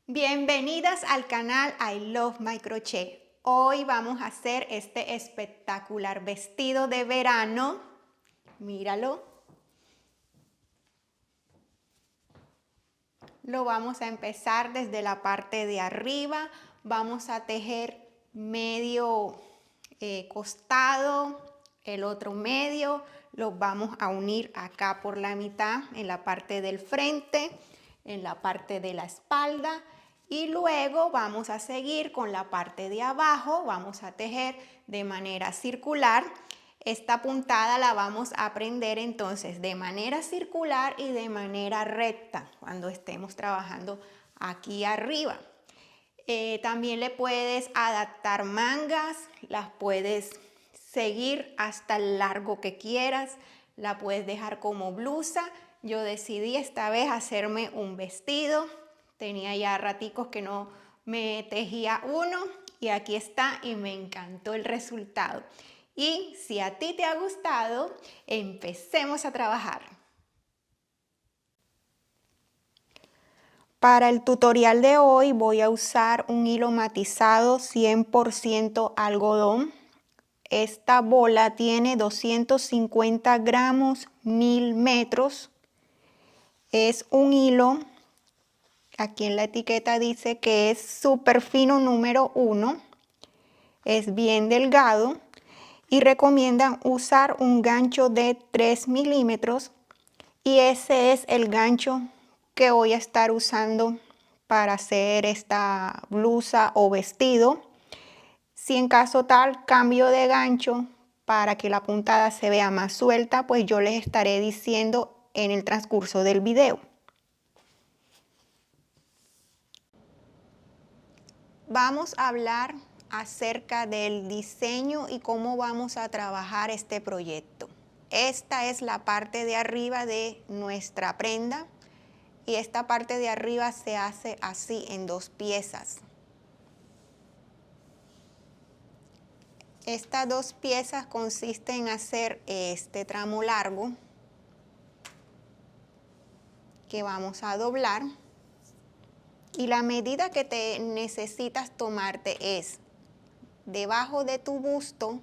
Bienvenidas al canal I Love My Crochet. Hoy vamos a hacer este espectacular vestido de verano. Míralo. Lo vamos a empezar desde la parte de arriba. Vamos a tejer medio costado, el otro medio. Los vamos a unir acá por la mitad, en la parte del frente, en la parte de la espalda. Y luego vamos a seguir con la parte de abajo. Vamos a tejer de manera circular. Esta puntada la vamos a prender entonces de manera circular y de manera recta cuando estemos trabajando aquí arriba. También le puedes adaptar mangas, las puedes seguir hasta el largo que quieras, la puedes dejar como blusa. Yo decidí esta vez hacerme un vestido. Tenía ya raticos que no me tejía uno y aquí está y me encantó el resultado. Y si a ti te ha gustado, empecemos a trabajar. Para el tutorial de hoy voy a usar un hilo matizado 100% algodón. Esta bola tiene 250 gramos, 1000 metros. Es un hilo, aquí en la etiqueta dice que es súper fino número 1. Es bien delgado y recomiendan usar un gancho de 3 milímetros. Y ese es el gancho que voy a estar usando para hacer esta blusa o vestido. Si en caso tal cambio de gancho para que la puntada se vea más suelta, pues yo les estaré diciendo en el transcurso del video. Vamos a hablar acerca del diseño y cómo vamos a trabajar este proyecto. Esta es la parte de arriba de nuestra prenda. Y esta parte de arriba se hace así en 2 piezas. Estas 2 piezas consisten en hacer este tramo largo que vamos a doblar. Y la medida que te necesitas tomarte es debajo de tu busto,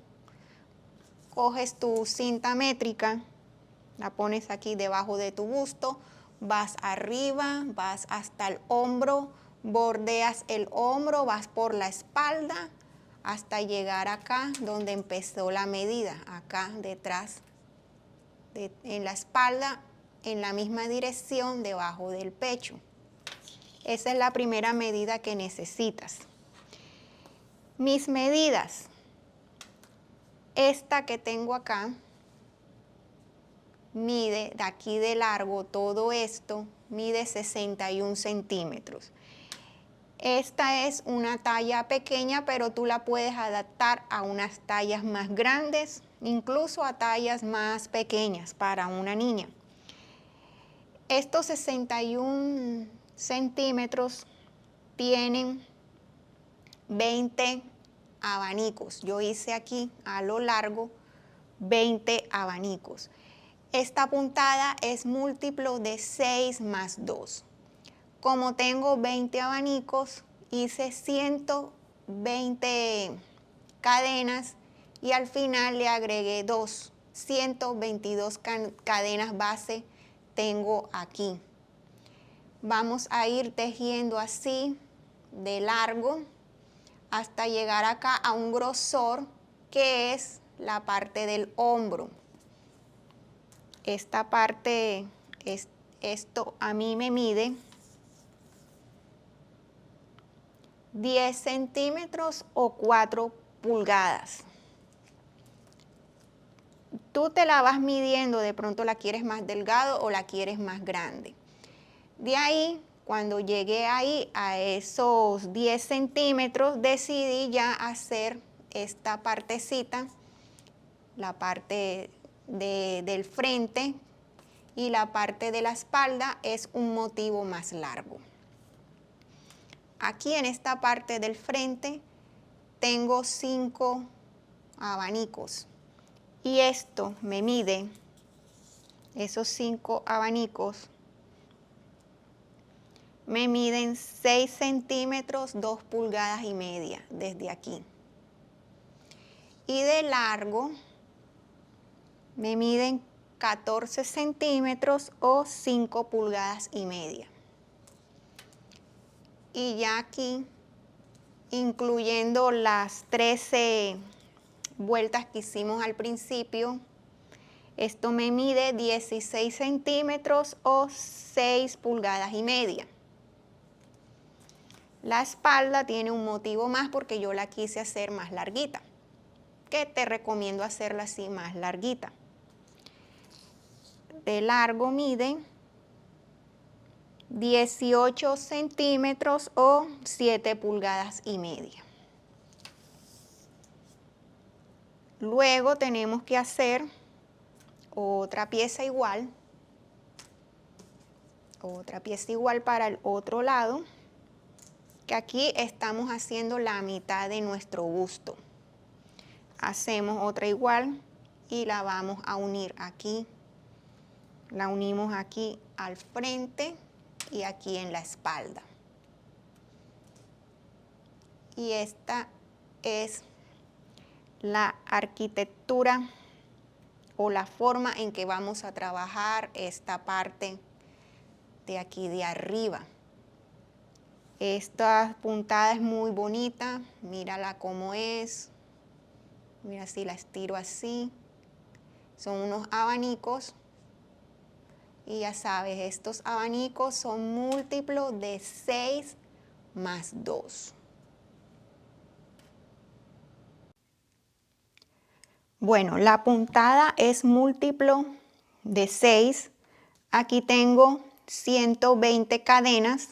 coges tu cinta métrica, la pones aquí debajo de tu busto, vas arriba, vas hasta el hombro, bordeas el hombro, vas por la espalda hasta llegar acá donde empezó la medida, acá detrás, en la espalda, en la misma dirección debajo del pecho. Esa es la primera medida que necesitas. Mis medidas, esta que tengo acá, mide de aquí de largo, todo esto mide 61 centímetros. Esta es una talla pequeña, pero tú la puedes adaptar a unas tallas más grandes, incluso a tallas más pequeñas para una niña. Estos 61 centímetros tienen 20 abanicos. Yo hice aquí a lo largo 20 abanicos. Esta puntada es múltiplo de 6 más 2. Como tengo 20 abanicos, hice 120 cadenas y al final le agregué 2. 122 cadenas base tengo aquí. Vamos a ir tejiendo así de largo hasta llegar acá a un grosor que es la parte del hombro. Esta parte, esto a mí me mide 10 centímetros o 4 pulgadas. Tú te la vas midiendo, de pronto la quieres más delgado o la quieres más grande. De ahí, cuando llegué ahí a esos 10 centímetros, decidí ya hacer esta partecita, la parte del frente y la parte de la espalda es un motivo más largo. Aquí en esta parte del frente tengo 5 abanicos y esto me mide, esos 5 abanicos me miden 6 centímetros, 2 pulgadas y media desde aquí. Y de largo me miden 14 centímetros o 5 pulgadas y media. Y ya aquí, incluyendo las 13 vueltas que hicimos al principio, esto me mide 16 centímetros o 6 pulgadas y media. La espalda tiene un motivo más porque yo la quise hacer más larguita, que te recomiendo hacerla así más larguita. De largo mide 18 centímetros o 7 pulgadas y media. Luego tenemos que hacer otra pieza igual para el otro lado, que aquí estamos haciendo la mitad de nuestro busto. Hacemos otra igual y la vamos a unir aquí. La unimos aquí al frente y aquí en la espalda. Y esta es la arquitectura o la forma en que vamos a trabajar esta parte de aquí de arriba. Esta puntada es muy bonita, mírala cómo es. Mira si la estiro así. Son unos abanicos. Y ya sabes, estos abanicos son múltiplos de 6 más 2. Bueno, la puntada es múltiplo de 6. Aquí tengo 120 cadenas.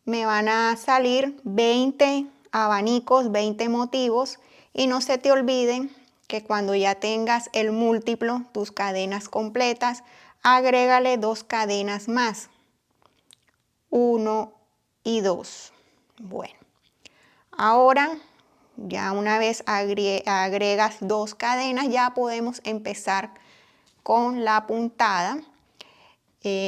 Me van a salir 20 abanicos, 20 motivos. Y no se te olviden que cuando ya tengas el múltiplo, tus cadenas completas, agrégale 2 cadenas más. 1 y 2. Bueno, ahora ya una vez agregas 2 cadenas, ya podemos empezar con la puntada.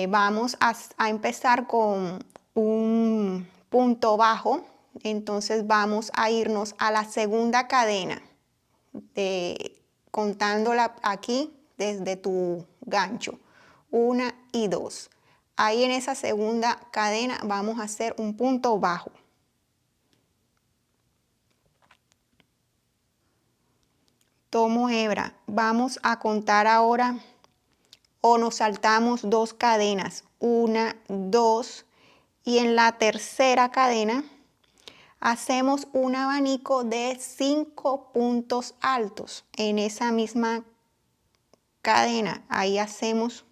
Vamos a empezar con un punto bajo, entonces vamos a irnos a la segunda cadena, contándola aquí desde tu gancho, 1 y 2. Ahí en esa segunda cadena vamos a hacer un punto bajo. Tomo hebra, vamos a contar ahora o nos saltamos 2 cadenas, 1, 2, y en la tercera cadena hacemos un abanico de 5 puntos altos. En esa misma cadena, ahí hacemos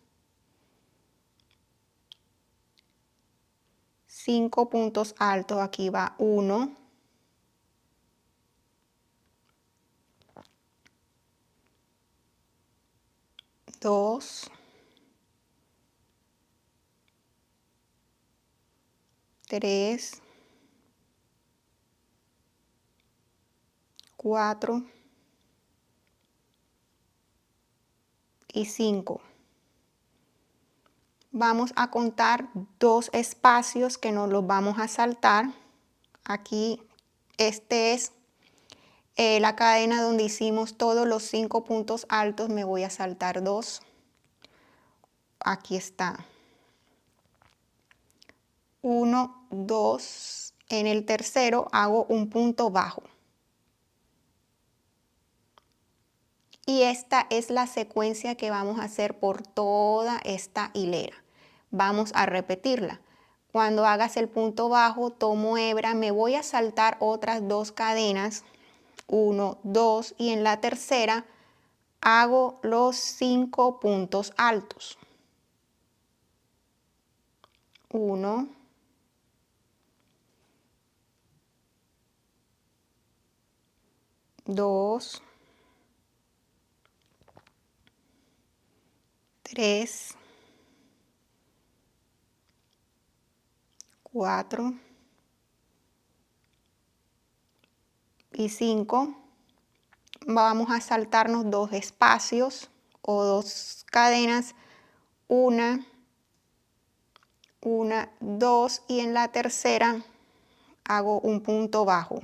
5 puntos altos. Aquí va 1, 2, 3, 4 y 5. Vamos a contar 2 espacios que nos los vamos a saltar. Aquí este es la cadena donde hicimos todos los 5 puntos altos. Me voy a saltar 2. Aquí está. 1, 2. En el tercero hago un punto bajo. Y esta es la secuencia que vamos a hacer por toda esta hilera. Vamos a repetirla. Cuando hagas el punto bajo, tomo hebra, me voy a saltar otras 2 cadenas, 1, 2, y en la tercera hago los 5 puntos altos. 1, 2, 3, 4 y 5. Vamos a saltarnos 2 espacios o 2 cadenas, 1, 1, 2 y en la tercera hago un punto bajo.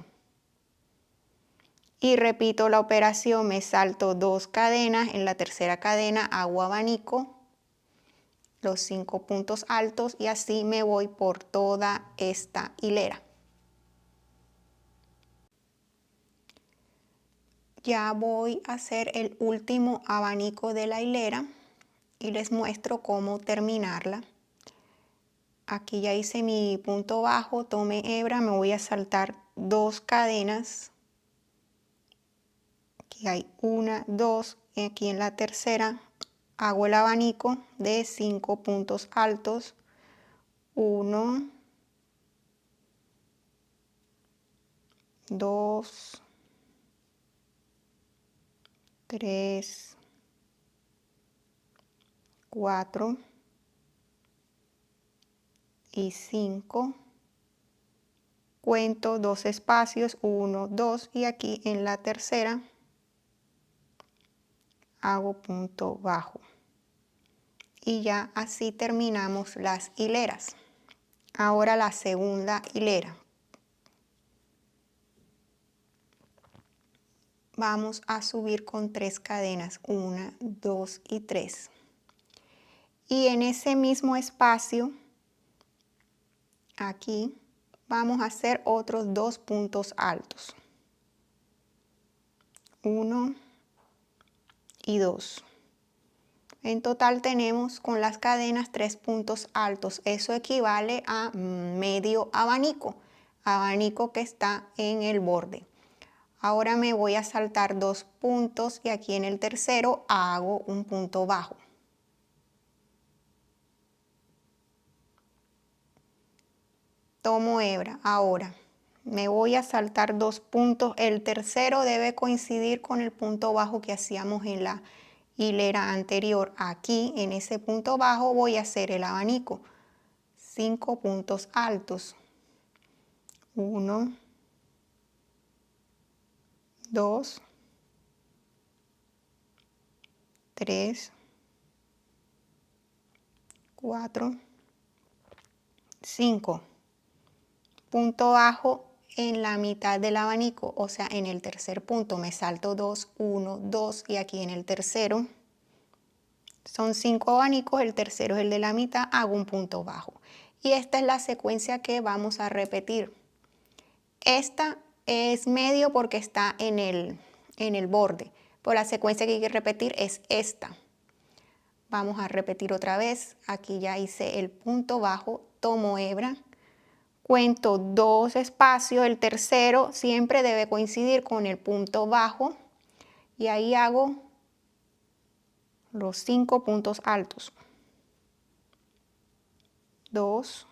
Y repito la operación, me salto 2 cadenas, en la tercera cadena hago abanico, los 5 puntos altos y así me voy por toda esta hilera. Ya voy a hacer el último abanico de la hilera y les muestro cómo terminarla. Aquí ya hice mi punto bajo, tomé hebra, me voy a saltar 2 cadenas. Aquí hay 1, 2 y aquí en la tercera hago el abanico de 5 puntos altos. 1, 2, 3, 4 y 5. Cuento 2 espacios, 1, 2 y aquí en la tercera hago punto bajo. Y ya así terminamos las hileras. Ahora la segunda hilera. Vamos a subir con 3 cadenas, 1, 2 y 3. Y en ese mismo espacio, aquí, vamos a hacer otros 2 puntos altos. 1 y 2. En total tenemos con las cadenas 3 puntos altos. Eso equivale a medio abanico, abanico que está en el borde. Ahora me voy a saltar 2 puntos y aquí en el tercero hago un punto bajo. Tomo hebra. Ahora me voy a saltar 2 puntos. El tercero debe coincidir con el punto bajo que hacíamos en la hilera anterior. Aquí en ese punto bajo voy a hacer el abanico. 5 puntos altos. 1, 2, 3, 4, 5. Punto bajo en la mitad del abanico, o sea, en el tercer punto me salto 2, 1, 2 y aquí en el tercero son 5 abanicos, el tercero es el de la mitad, hago un punto bajo. Y esta es la secuencia que vamos a repetir. Esta es medio porque está en el borde, pero la secuencia que hay que repetir es esta. Vamos a repetir otra vez, aquí ya hice el punto bajo, tomo hebra. Cuento 2 espacios, el tercero siempre debe coincidir con el punto bajo y ahí hago los 5 puntos altos. 2,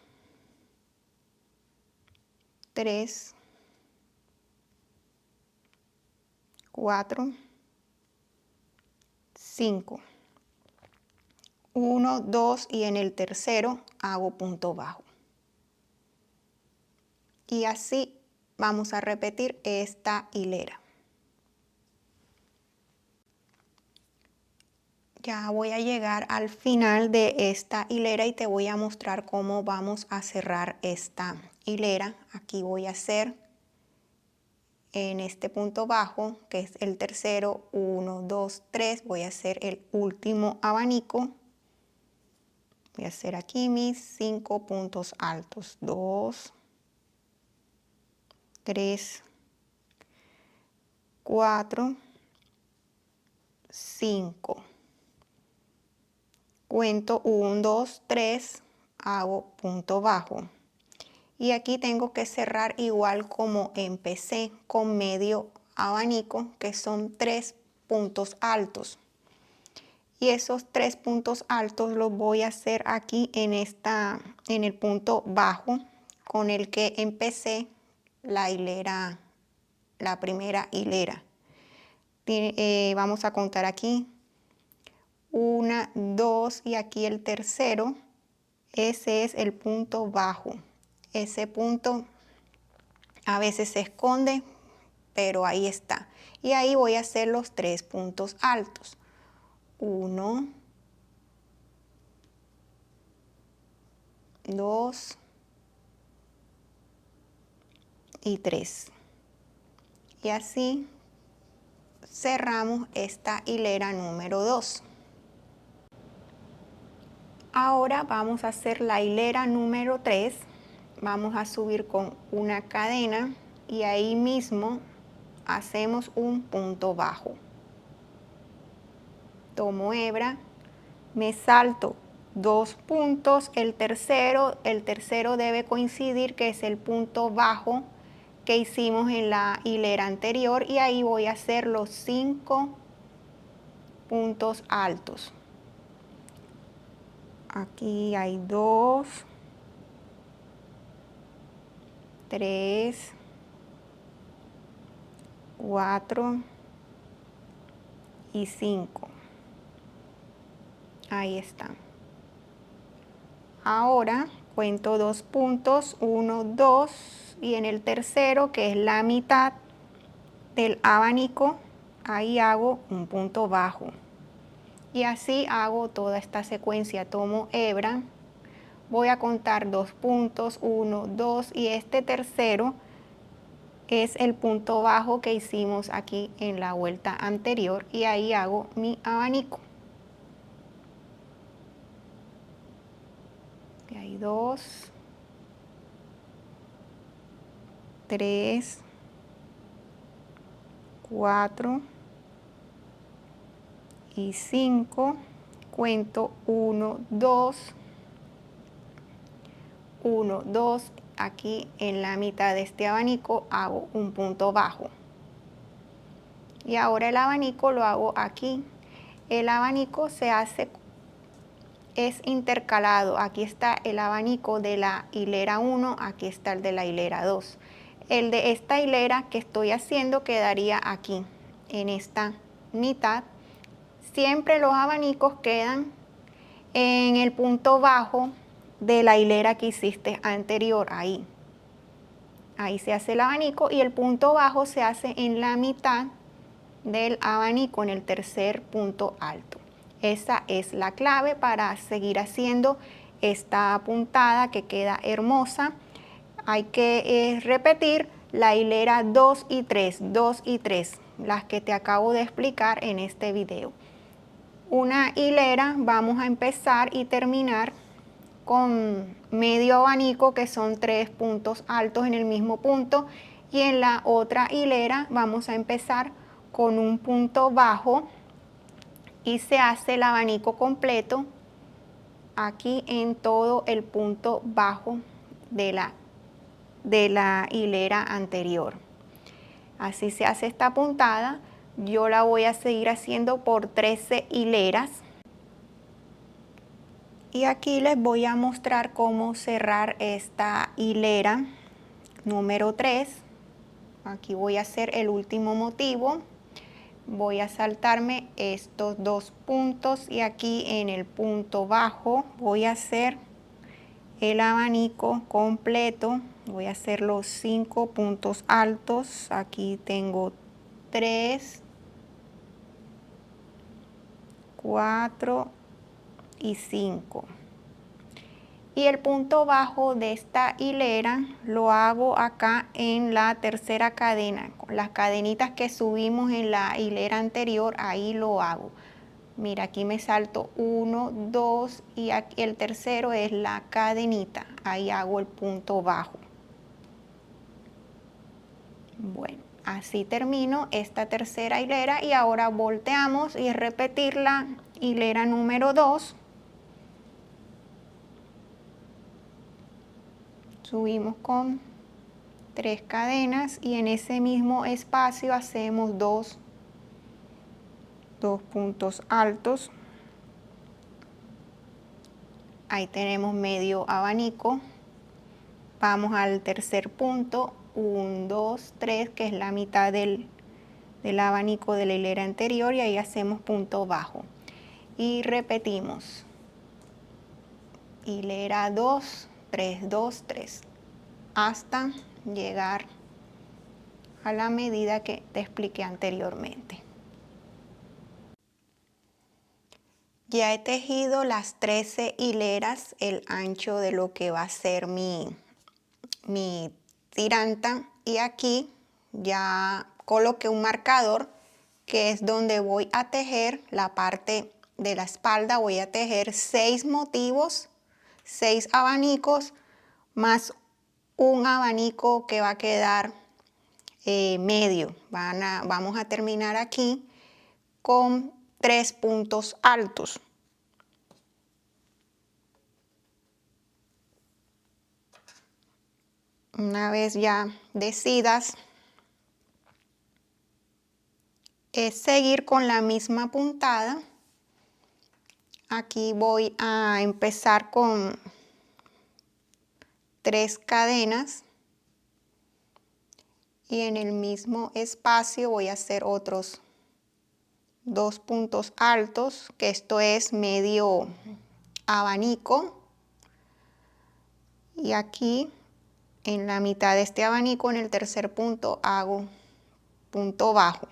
3, 4, 5. 1, 2 y en el tercero hago punto bajo. Y así vamos a repetir esta hilera. Ya voy a llegar al final de esta hilera y te voy a mostrar cómo vamos a cerrar esta hilera. Aquí voy a hacer en este punto bajo, que es el tercero, 1, 2, 3, voy a hacer el último abanico. Voy a hacer aquí mis 5 puntos altos. 2, 3, 4, 5. Cuento 1, 2, 3, hago punto bajo. Y aquí tengo que cerrar igual como empecé, con medio abanico, que son 3 puntos altos. Y esos 3 puntos altos los voy a hacer aquí en el punto bajo con el que empecé la hilera, la primera hilera. Vamos a contar aquí 1, 2 y aquí el tercero. Ese es el punto bajo. Ese punto a veces se esconde, pero ahí está. Y ahí voy a hacer los 3 puntos altos. 1, 2 y 3. Y así cerramos esta hilera número 2. Ahora vamos a hacer la hilera número 3. Vamos a subir con una cadena y ahí mismo hacemos un punto bajo. Tomo hebra, me salto 2 puntos, el tercero debe coincidir, que es el punto bajo que hicimos en la hilera anterior, y ahí voy a hacer los 5 puntos altos. Aquí hay 2, 3, 4 y 5. Ahí están. Ahora cuento 2 puntos, 1, 2, y en el tercero, que es la mitad del abanico, ahí hago un punto bajo. Y así hago toda esta secuencia. Tomo hebra, voy a contar 2 puntos, 1, 2, y este tercero es el punto bajo que hicimos aquí en la vuelta anterior, y ahí hago mi abanico. Y hay 2, 3, 4 y 5. Cuento 1, 2, 1, 2. Aquí en la mitad de este abanico hago un punto bajo. Y ahora el abanico lo hago aquí. El abanico es intercalado. Aquí está el abanico de la hilera 1, aquí está el de la hilera 2. El de esta hilera que estoy haciendo quedaría aquí, en esta mitad. Siempre los abanicos quedan en el punto bajo de la hilera que hiciste anterior, ahí. Ahí se hace el abanico, y el punto bajo se hace en la mitad del abanico, en el tercer punto alto. Esa es la clave para seguir haciendo esta puntada que queda hermosa. Hay que repetir la hilera 2 y 3, 2 y 3, las que te acabo de explicar en este video. Una hilera vamos a empezar y terminar con medio abanico, que son 3 puntos altos en el mismo punto, y en la otra hilera vamos a empezar con un punto bajo y se hace el abanico completo aquí en todo el punto bajo de la hilera anterior. Así se hace esta puntada. Yo la voy a seguir haciendo por 13 hileras. Y aquí les voy a mostrar cómo cerrar esta hilera número 3. Aquí voy a hacer el último motivo. Voy a saltarme estos 2 puntos, y aquí en el punto bajo voy a hacer el abanico completo. Voy a hacer los 5 puntos altos. Aquí tengo 3, 4 y 5. Y el punto bajo de esta hilera lo hago acá en la tercera cadena. Con las cadenitas que subimos en la hilera anterior, ahí lo hago. Mira, aquí me salto 1, 2, y aquí el tercero es la cadenita. Ahí hago el punto bajo. Bueno, así termino esta tercera hilera, y ahora volteamos y repetir la hilera número 2. Subimos con 3 cadenas, y en ese mismo espacio hacemos 2 puntos altos. Ahí tenemos medio abanico. Vamos al tercer punto, 1, 2, 3, que es la mitad del abanico de la hilera anterior, y ahí hacemos punto bajo. Y repetimos. Hilera 2, 3, 2, 3, hasta llegar a la medida que te expliqué anteriormente. Ya he tejido las 13 hileras, el ancho de lo que va a ser mi tiranta, y aquí ya coloqué un marcador que es donde voy a tejer la parte de la espalda. Voy a tejer 6 motivos, 6 abanicos más un abanico que va a quedar medio. Vamos a terminar aquí con 3 puntos altos. Una vez ya decidas, es seguir con la misma puntada. Aquí voy a empezar con 3 cadenas y en el mismo espacio voy a hacer otros 2 puntos altos, que esto es medio abanico, y aquí en la mitad de este abanico, en el tercer punto, hago punto bajo.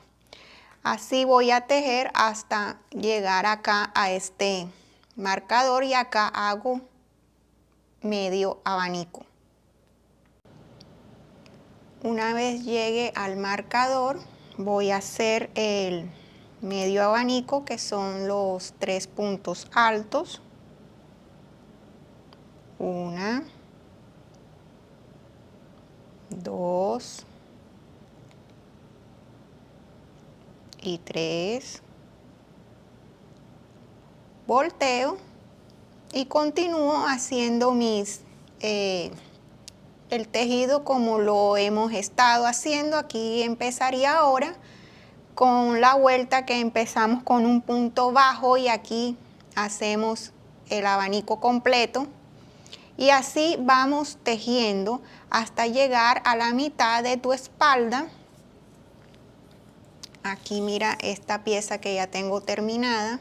Así voy a tejer hasta llegar acá a este marcador, y acá hago medio abanico. Una vez llegue al marcador, voy a hacer el medio abanico, que son los 3 puntos altos. 1, 2 y 3. Volteo y continúo haciendo el tejido como lo hemos estado haciendo. Aquí empezaría ahora con la vuelta, que empezamos con un punto bajo y aquí hacemos el abanico completo, y así vamos tejiendo hasta llegar a la mitad de tu espalda. Aquí mira esta pieza que ya tengo terminada.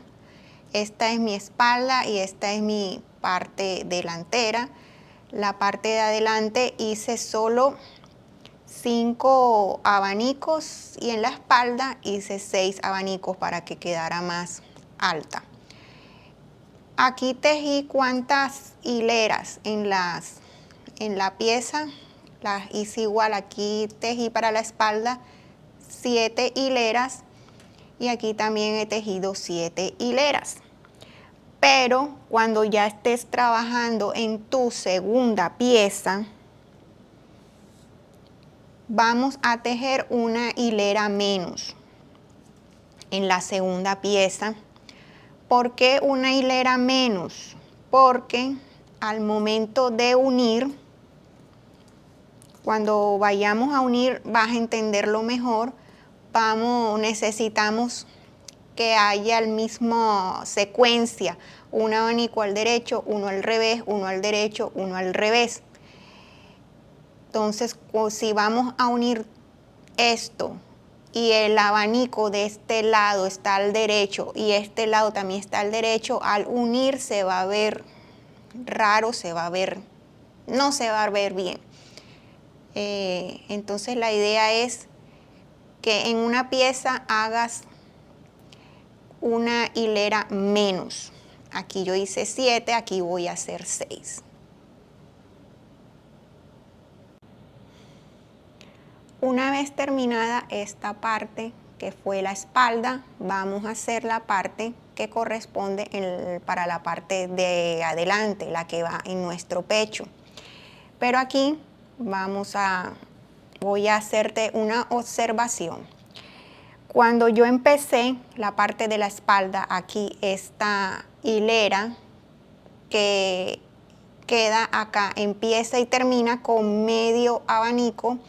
Esta es mi espalda y esta es mi parte delantera. La parte de adelante hice solo 5 abanicos y en la espalda hice 6 abanicos para que quedara más alta. Aquí tejí cuántas hileras en la pieza, las hice igual. Aquí tejí para la espalda 7 hileras y aquí también he tejido 7 hileras. Pero cuando ya estés trabajando en tu segunda pieza, vamos a tejer una hilera menos en la segunda pieza. ¿Por qué una hilera menos? Porque al momento de unir, cuando vayamos a unir vas a entenderlo mejor. Necesitamos que haya el mismo secuencia, un abanico al derecho, uno al revés, uno al derecho, uno al revés. Entonces, si vamos a unir esto y el abanico de este lado está al derecho y este lado también está al derecho, al unir se va a ver raro, no se va a ver bien. Entonces la idea es que en una pieza hagas una hilera menos. Aquí yo hice 7, aquí voy a hacer 6. Una vez terminada esta parte que fue la espalda, vamos a hacer la parte que corresponde para la parte de adelante, la que va en nuestro pecho. Pero aquí voy a hacerte una observación. Cuando yo empecé la parte de la espalda, aquí esta hilera que queda acá empieza y termina con medio abanico.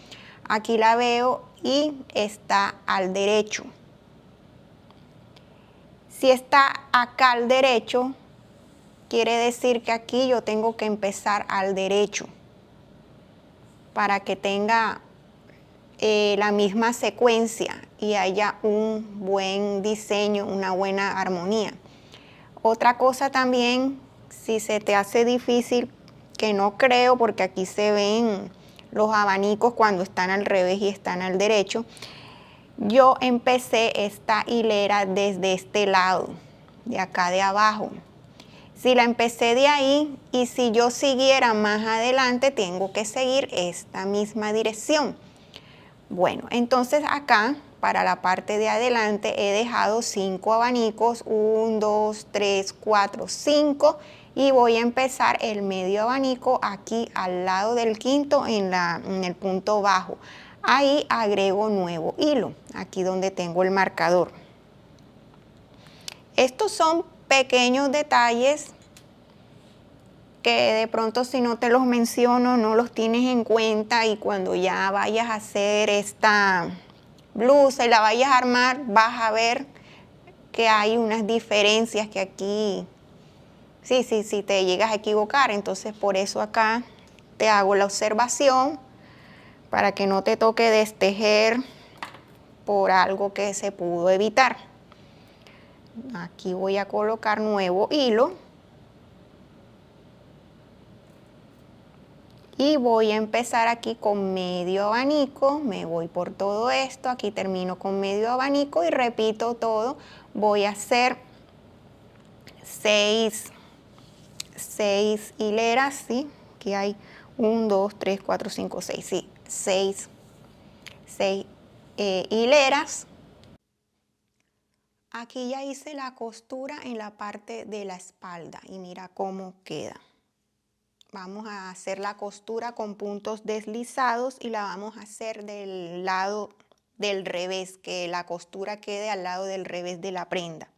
Aquí la veo y está al derecho. Si está acá al derecho, quiere decir que aquí yo tengo que empezar al derecho para que tenga la misma secuencia y haya un buen diseño, una buena armonía. Otra cosa también, si se te hace difícil, que no creo porque aquí se ven los abanicos cuando están al revés y están al derecho, yo empecé esta hilera desde este lado. de acá de abajo. Si la empecé de ahí y si yo siguiera más adelante, tengo que seguir esta misma dirección. Bueno, entonces acá para la parte de adelante he dejado 5 abanicos, 1, 2, 3, 4, 5 y voy a empezar el medio abanico aquí al lado del quinto en el punto bajo. Ahí agrego nuevo hilo, aquí donde tengo el marcador. Estos son pequeños detalles que de pronto si no te los menciono no los tienes en cuenta y cuando ya vayas a hacer esta blusa y la vayas a armar vas a ver que hay unas diferencias que aquí sí te llegas a equivocar. Entonces por eso acá te hago la observación para que no te toque destejer por algo que se pudo evitar. Aquí voy a colocar nuevo hilo y voy a empezar aquí con medio abanico, me voy por todo esto, aquí termino con medio abanico y repito todo. Voy a hacer 6 hileras, ¿sí? Aquí hay 1, 2, 3, 4, 5, 6, sí, 6 hileras. Aquí ya hice la costura en la parte de la espalda y mira cómo queda. Vamos a hacer la costura con puntos deslizados y la vamos a hacer del lado del revés, que la costura quede al lado del revés de la prenda.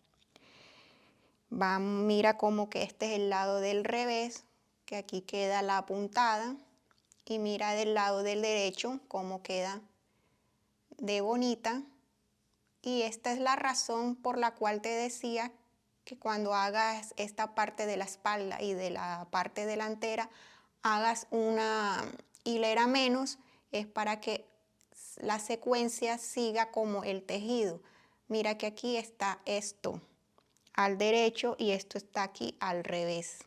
Mira cómo que este es el lado del revés, que aquí queda la puntada, y mira del lado del derecho cómo queda de bonita. Y esta es la razón por la cual te decía que cuando hagas esta parte de la espalda y de la parte delantera hagas una hilera menos, es para que la secuencia siga como el tejido. Mira que aquí está esto al derecho y esto está aquí al revés.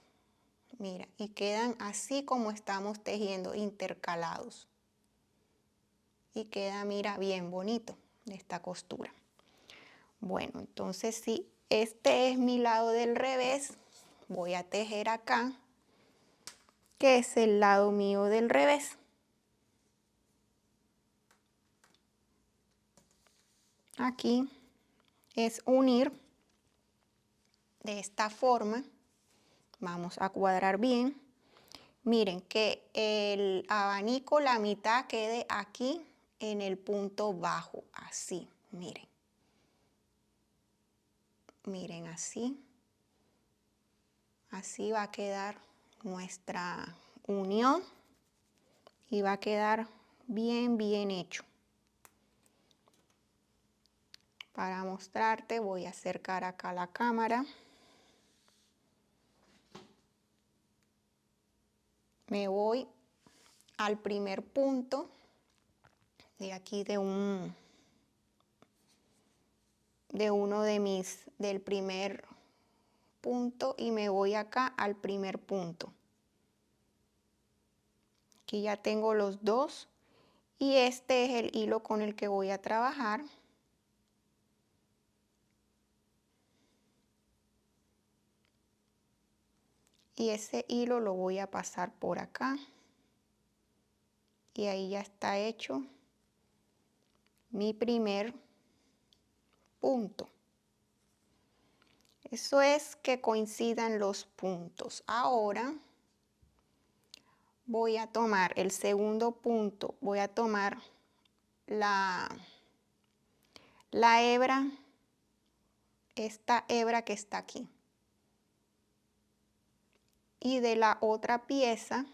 Mira, y quedan así como estamos tejiendo, intercalados. Y queda, mira, bien bonito esta costura. Bueno, entonces si este es mi lado del revés, voy a tejer acá, que es el lado mío del revés. Aquí es unir de esta forma. Vamos a cuadrar bien. Miren que el abanico, la mitad quede aquí en el punto bajo, así, miren. Miren así. Así va a quedar nuestra unión y va a quedar bien, bien hecho. Para mostrarte voy a acercar acá la cámara. Me voy al primer punto de aquí del primer punto y me voy acá al primer punto. Aquí ya tengo los dos y este es el hilo con el que voy a trabajar. Y ese hilo lo voy a pasar por acá. Y ahí ya está hecho mi primer punto. Eso es que coincidan los puntos. Ahora voy a tomar el segundo punto, voy a tomar la hebra, esta hebra que está aquí. Y de la otra pieza,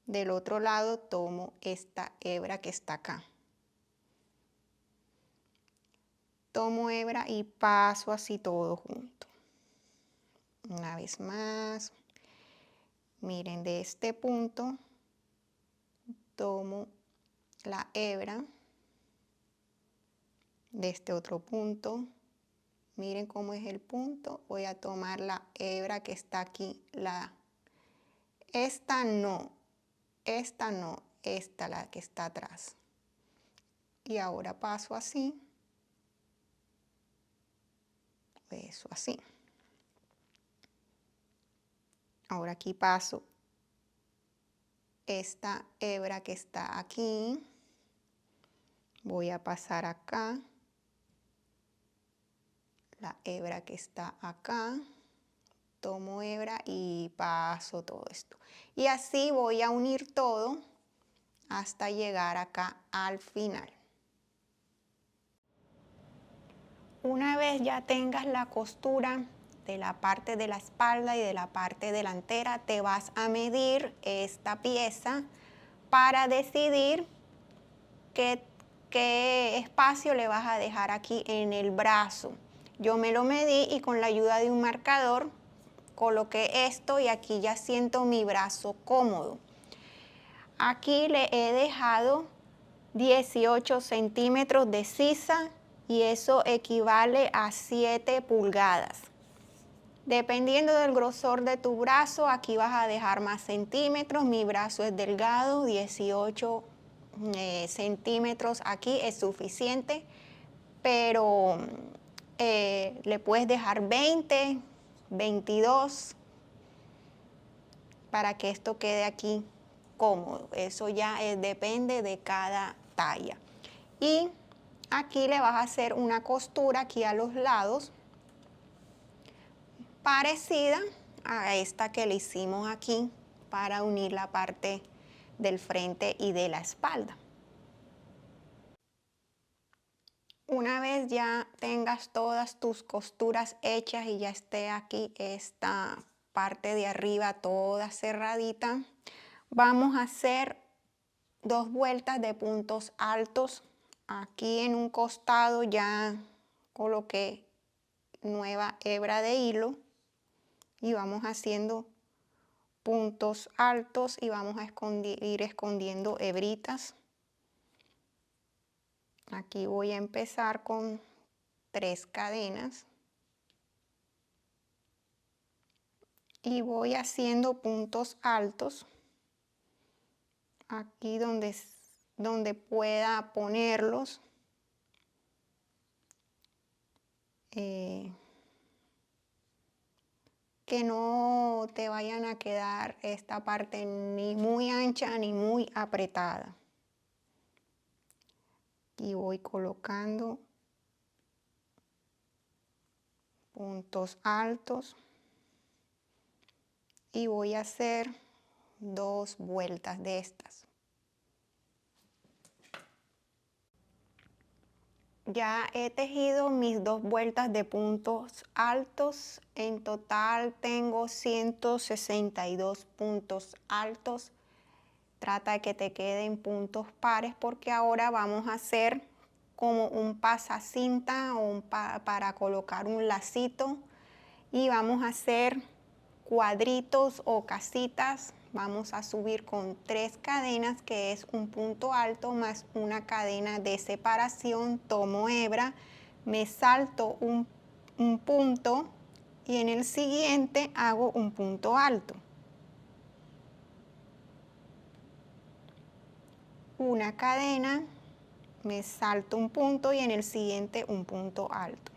del otro lado, tomo esta hebra que está acá. Tomo hebra y paso así todo junto. Una vez más. Miren, de este punto tomo la hebra. De este otro punto. Miren cómo es el punto. Voy a tomar la hebra que está aquí. Esta no, esta la que está atrás. Y ahora paso así. Eso así. Ahora aquí paso esta hebra que está aquí. Voy a pasar acá. La hebra que está acá. Tomo hebra y paso todo esto. Y así voy a unir todo hasta llegar acá al final. Una vez ya tengas la costura de la parte de la espalda y de la parte delantera, te vas a medir esta pieza para decidir qué espacio le vas a dejar aquí en el brazo. Yo me lo medí y con la ayuda de un marcador coloqué esto y aquí ya siento mi brazo cómodo. Aquí le he dejado 18 centímetros de sisa y eso equivale a 7 pulgadas. Dependiendo del grosor de tu brazo, aquí vas a dejar más centímetros. Mi brazo es delgado, 18 centímetros aquí es suficiente, pero le puedes dejar 20, 22 para que esto quede aquí cómodo. Eso ya depende de cada talla. Y aquí le vas a hacer una costura aquí a los lados parecida a esta que le hicimos aquí para unir la parte del frente y de la espalda. Una vez ya tengas todas tus costuras hechas y ya esté aquí esta parte de arriba toda cerradita, vamos a hacer 2 vueltas de puntos altos. Aquí en un costado ya coloqué nueva hebra de hilo y vamos haciendo puntos altos y vamos a ir escondiendo hebritas. Aquí voy a empezar con 3 cadenas y voy haciendo puntos altos aquí donde pueda ponerlos. Que no te vayan a quedar esta parte ni muy ancha ni muy apretada. Y voy colocando puntos altos y voy a hacer 2 vueltas de estas. Ya he tejido mis 2 vueltas de puntos altos. En total tengo 162 puntos altos. Trata de que te queden puntos pares porque ahora vamos a hacer como un pasacinta o para colocar un lacito y vamos a hacer cuadritos o casitas. Vamos a subir con 3 cadenas, que es un punto alto más una cadena de separación. Tomo hebra, me salto un punto y en el siguiente hago un punto alto. Una cadena, me salto un punto y en el siguiente un punto alto.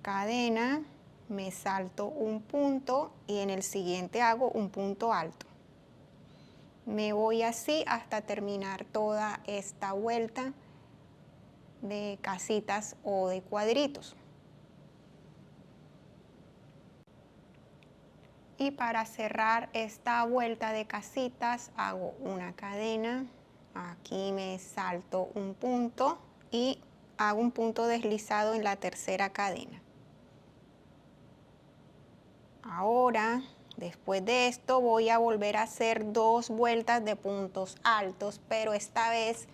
Cadena, me salto un punto y en el siguiente hago un punto alto. Me voy así hasta terminar toda esta vuelta de casitas o de cuadritos. Y para cerrar esta vuelta de casitas hago una cadena, aquí me salto un punto y hago un punto deslizado en la tercera cadena. Ahora, después de esto, voy a volver a hacer 2 vueltas de puntos altos, pero esta vez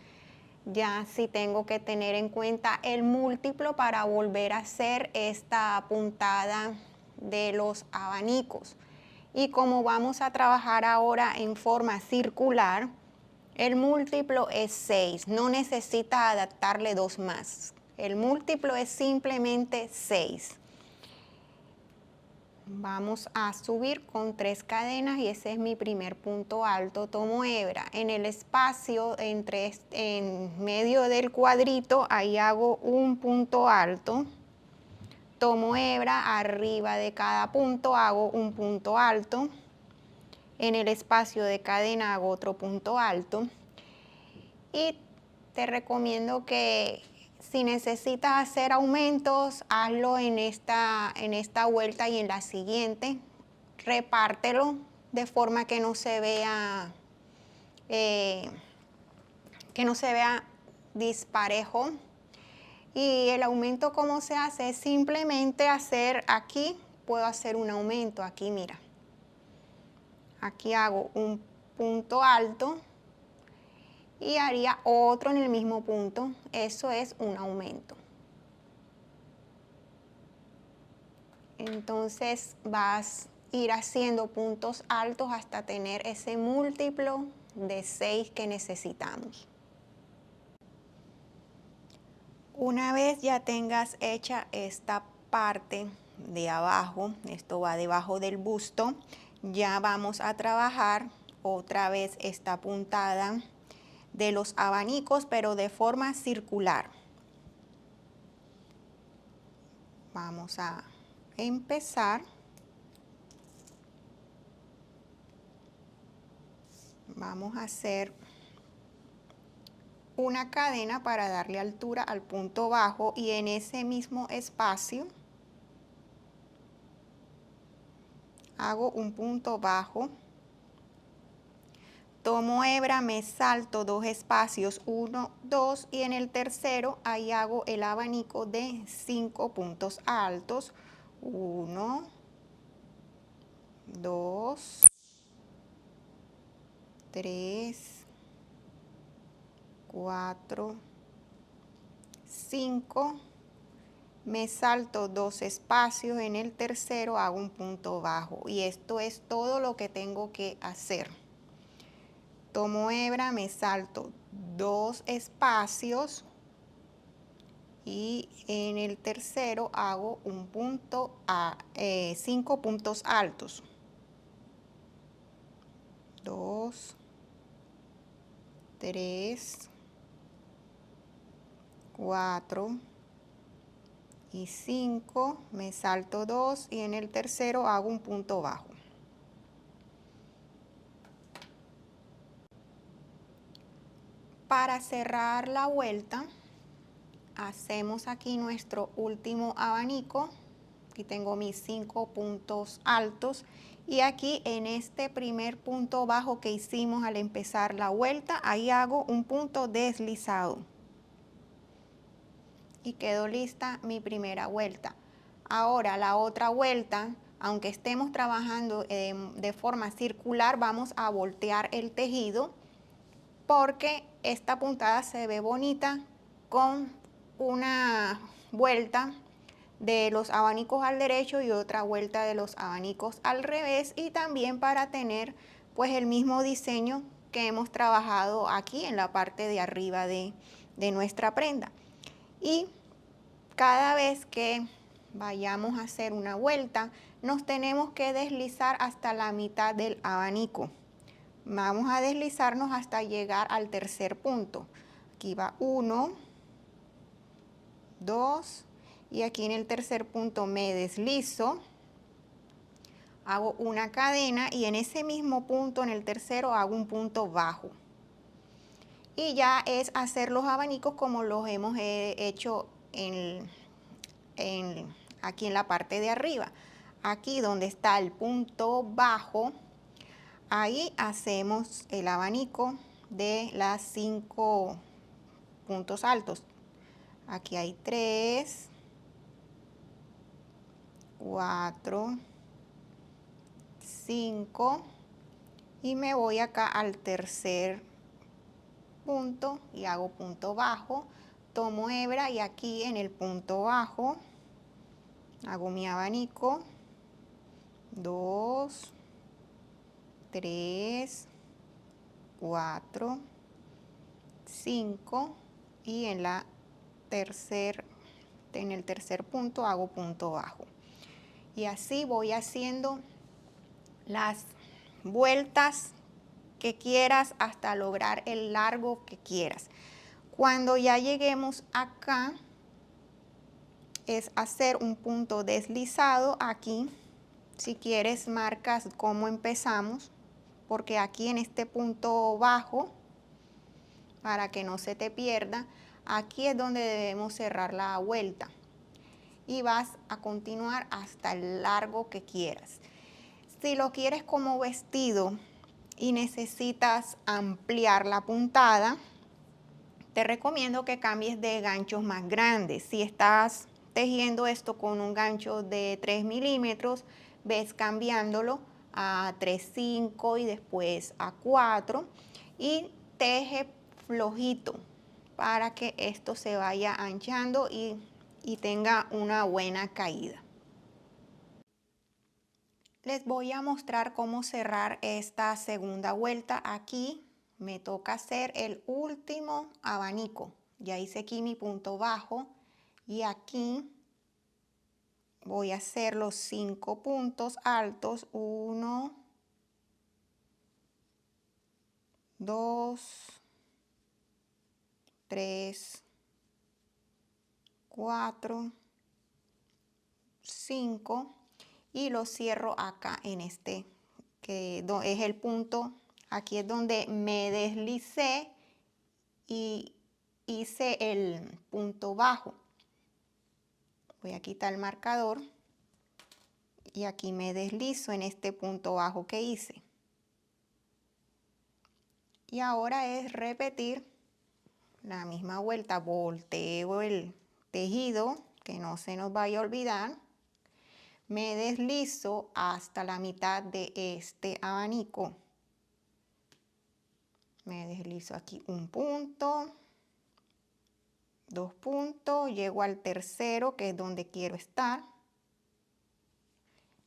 ya sí tengo que tener en cuenta el múltiplo para volver a hacer esta puntada de los abanicos. Y como vamos a trabajar ahora en forma circular, el múltiplo es 6, no necesita adaptarle 2 más. El múltiplo es simplemente 6. Vamos a subir con 3 cadenas y ese es mi primer punto alto. Tomo hebra en el espacio en medio del cuadrito, ahí hago un punto alto. tomo hebra, arriba de cada punto hago un punto alto, en el espacio de cadena hago otro punto alto y te recomiendo que si necesitas hacer aumentos, hazlo en esta vuelta y en la siguiente. Repártelo de forma que no se vea disparejo. Y el aumento, ¿cómo se hace? Es simplemente hacer aquí, puedo hacer un aumento aquí, mira. Aquí hago un punto alto y haría otro en el mismo punto. Eso es un aumento. Entonces vas a ir haciendo puntos altos hasta tener ese múltiplo de 6 que necesitamos. Una vez ya tengas hecha esta parte de abajo, esto va debajo del busto, ya vamos a trabajar otra vez esta puntada de los abanicos, pero de forma circular. Vamos a empezar. Vamos a hacer una cadena para darle altura al punto bajo y en ese mismo espacio hago un punto bajo, tomo hebra, me salto 2 espacios, 1, 2 y en el tercero ahí hago el abanico de 5 puntos altos, 1, 2, 3, 4, 5, me salto 2 espacios, en el tercero hago un punto bajo y esto es todo lo que tengo que hacer. Tomo hebra, me salto 2 espacios y en el tercero hago un punto 5 puntos altos. 2, 3, 4 y 5, me salto 2 y en el tercero hago un punto bajo. Para cerrar la vuelta, hacemos aquí nuestro último abanico. Aquí tengo mis 5 puntos altos y aquí en este primer punto bajo que hicimos al empezar la vuelta, ahí hago un punto deslizado. Y quedó lista mi primera vuelta. Ahora la otra vuelta, aunque estemos trabajando de forma circular, vamos a voltear el tejido porque esta puntada se ve bonita con una vuelta de los abanicos al derecho y otra vuelta de los abanicos al revés y también para tener pues el mismo diseño que hemos trabajado aquí en la parte de arriba de nuestra prenda. Y cada vez que vayamos a hacer una vuelta, nos tenemos que deslizar hasta la mitad del abanico. Vamos a deslizarnos hasta llegar al tercer punto. Aquí va 1, 2 y aquí en el tercer punto me deslizo, hago una cadena y en ese mismo punto, en el tercero, hago un punto bajo. Y ya es hacer los abanicos como los hemos hecho aquí en la parte de arriba. Aquí donde está el punto bajo, ahí hacemos el abanico de las 5 puntos altos. Aquí hay 3, 4, 5 y me voy acá al tercer punto y hago punto bajo, tomo hebra y aquí en el punto bajo hago mi abanico, 2, 3, 4, 5 y en el tercer punto hago punto bajo. Y así voy haciendo las vueltas que quieras hasta lograr el largo que quieras. Cuando ya lleguemos acá, es hacer un punto deslizado aquí. Si quieres marcas cómo empezamos, porque aquí en este punto bajo, para que no se te pierda, aquí es donde debemos cerrar la vuelta. Y vas a continuar hasta el largo que quieras. Si lo quieres como vestido y necesitas ampliar la puntada, te recomiendo que cambies de ganchos más grandes. Si estás tejiendo esto con un gancho de 3 milímetros, ves cambiándolo a 3,5 y después a 4 y teje flojito para que esto se vaya anchando y tenga una buena caída. Les voy a mostrar cómo cerrar esta segunda vuelta. Aquí me toca hacer el último abanico. Ya hice aquí mi punto bajo y aquí voy a hacer los 5 puntos altos. 1, 2, 3, 4, 5 y lo cierro acá en este, que es el punto. Aquí es donde me deslicé y hice el punto bajo. Voy a quitar el marcador y aquí me deslizo en este punto bajo que hice. Y ahora es repetir la misma vuelta. Volteo el tejido, que no se nos vaya a olvidar. Me deslizo hasta la mitad de este abanico. Me deslizo aquí un punto, 2 puntos, llego al tercero, que es donde quiero estar.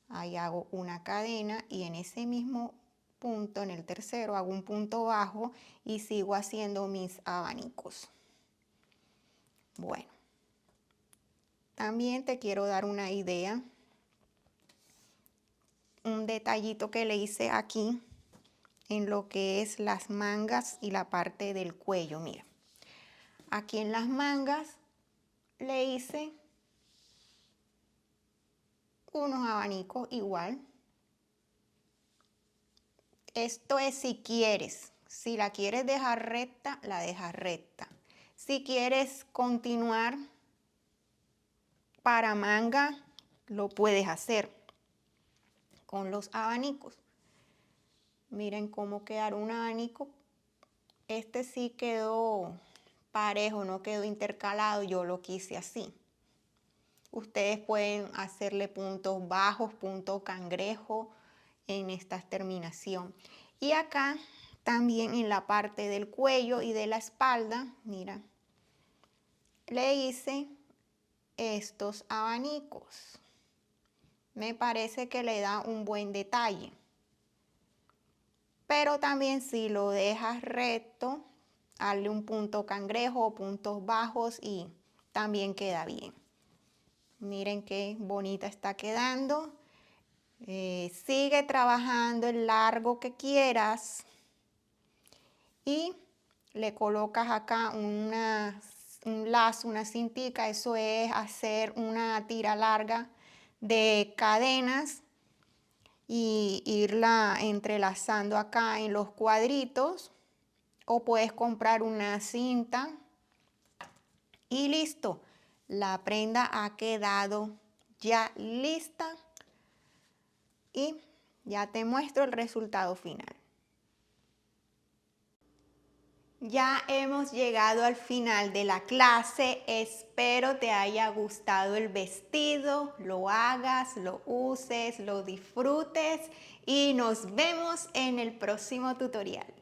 Ahí hago una cadena y en ese mismo punto, en el tercero, hago un punto bajo y sigo haciendo mis abanicos. Bueno, también te quiero dar una idea, un detallito que le hice aquí en lo que es las mangas y la parte del cuello. Mira, aquí en las mangas le hice unos abanicos igual. Esto es si quieres. Si la quieres dejar recta, la dejas recta. Si quieres continuar para manga, lo puedes hacer con los abanicos. Miren cómo quedaron un abanico. Este sí quedó parejo, no quedó intercalado. Yo lo quise así. Ustedes pueden hacerle puntos bajos, punto cangrejo en esta terminación. Y acá también en la parte del cuello y de la espalda, mira, le hice estos abanicos. Me parece que le da un buen detalle. Pero también si lo dejas recto, hazle un punto cangrejo, puntos bajos y también queda bien. Miren qué bonita está quedando. Sigue trabajando el largo que quieras y le colocas acá un lazo, una cintica. Eso es hacer una tira larga de cadenas y irla entrelazando acá en los cuadritos, o puedes comprar una cinta y listo. La prenda ha quedado ya lista y ya te muestro el resultado final. Ya hemos llegado al final de la clase. Espero te haya gustado el vestido, lo hagas, lo uses, lo disfrutes y nos vemos en el próximo tutorial.